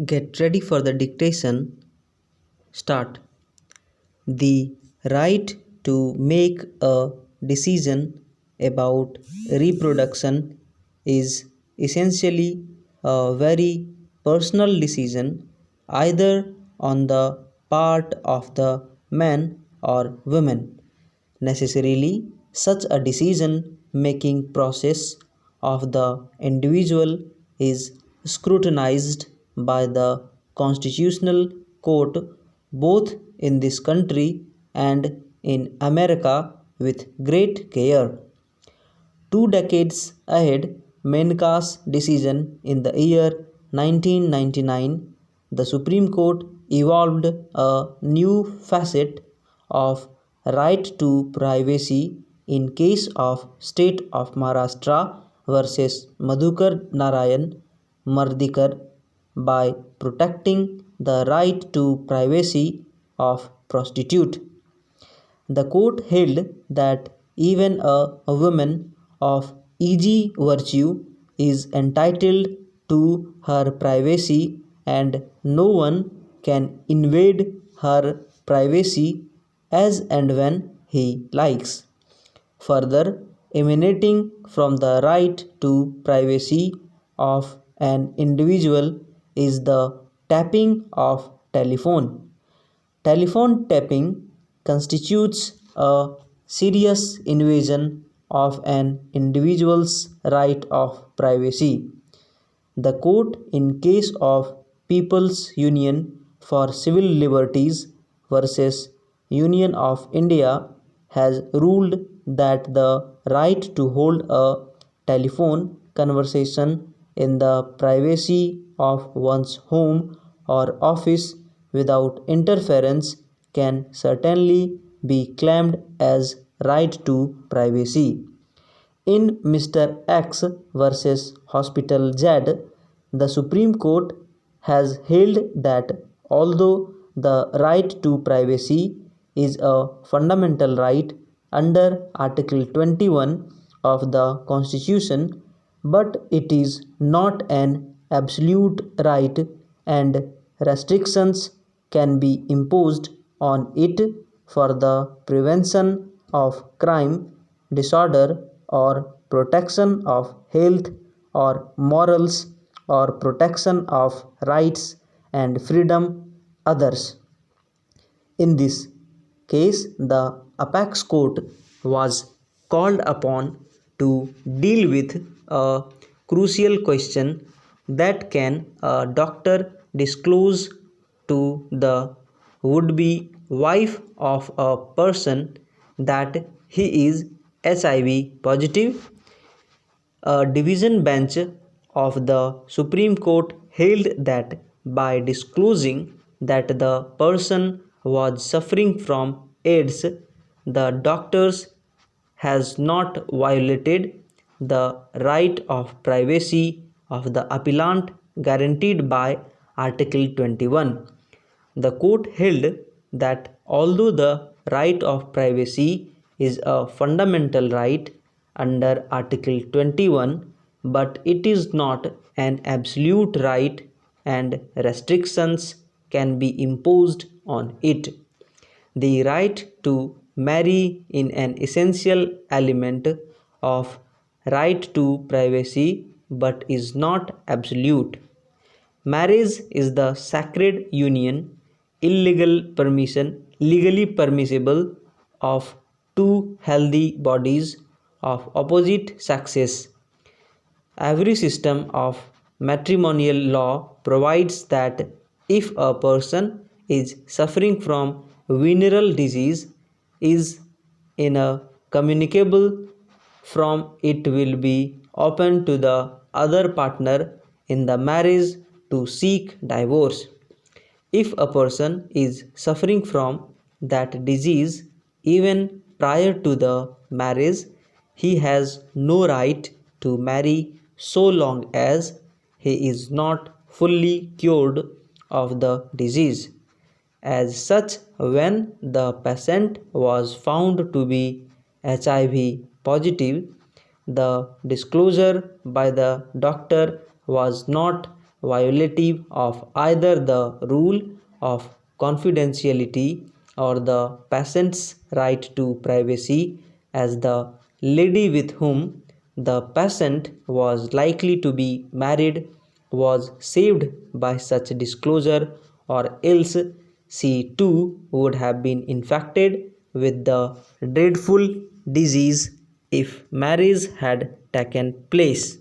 Get ready for the dictation. Start. The right to make a decision about reproduction is essentially a very personal decision, either on the part of the man or woman. Necessarily, such a decision making process of the individual is scrutinized by the Constitutional Court both in this country and in America with great care. 2 decades ahead, Menka's decision in the year 1999, the Supreme Court evolved a new facet of right to privacy in case of State of Maharashtra versus Madhukar Narayan Mardikar by protecting the right to privacy of prostitute. The court held that even a woman of easy virtue is entitled to her privacy and no one can invade her privacy as and when he likes. Further, emanating from the right to privacy of an individual is the tapping of telephone. Telephone tapping constitutes a serious invasion of an individual's right of privacy. The court, in case of People's Union for Civil Liberties versus Union of India, has ruled that the right to hold a telephone conversation in the privacy of one's home or office without interference can certainly be claimed as right to privacy. In Mr. X versus Hospital Z, the Supreme Court has held that although the right to privacy is a fundamental right under Article 21 of the Constitution, but it is not an absolute right and restrictions can be imposed on it for the prevention of crime, disorder, or protection of health or morals or protection of rights and freedom others. In this case, the apex court was called upon to deal with a crucial question: that can a doctor disclose to the would-be wife of a person that he is HIV positive? A division bench of the Supreme Court held that by disclosing that the person was suffering from AIDS, the doctors has not violated the right of privacy of the appellant guaranteed by Article 21. The court held that although the right of privacy is a fundamental right under Article 21, but it is not an absolute right and restrictions can be imposed on it. The right to marry is an essential element of right to privacy but is not absolute. Marriage is the sacred union, legally permissible of two healthy bodies of opposite sexes. Every system of matrimonial law provides that if a person is suffering from venereal disease is in a communicable from it will be open to the other partner in the marriage to seek divorce. If a person is suffering from that disease even prior to the marriage, he has no right to marry so long as he is not fully cured of the disease. As such, when the patient was found to be HIV positive, the disclosure by the doctor was not violative of either the rule of confidentiality or the patient's right to privacy, as the lady with whom the patient was likely to be married was saved by such disclosure, or else she too would have been infected with the dreadful disease if marriage had taken place.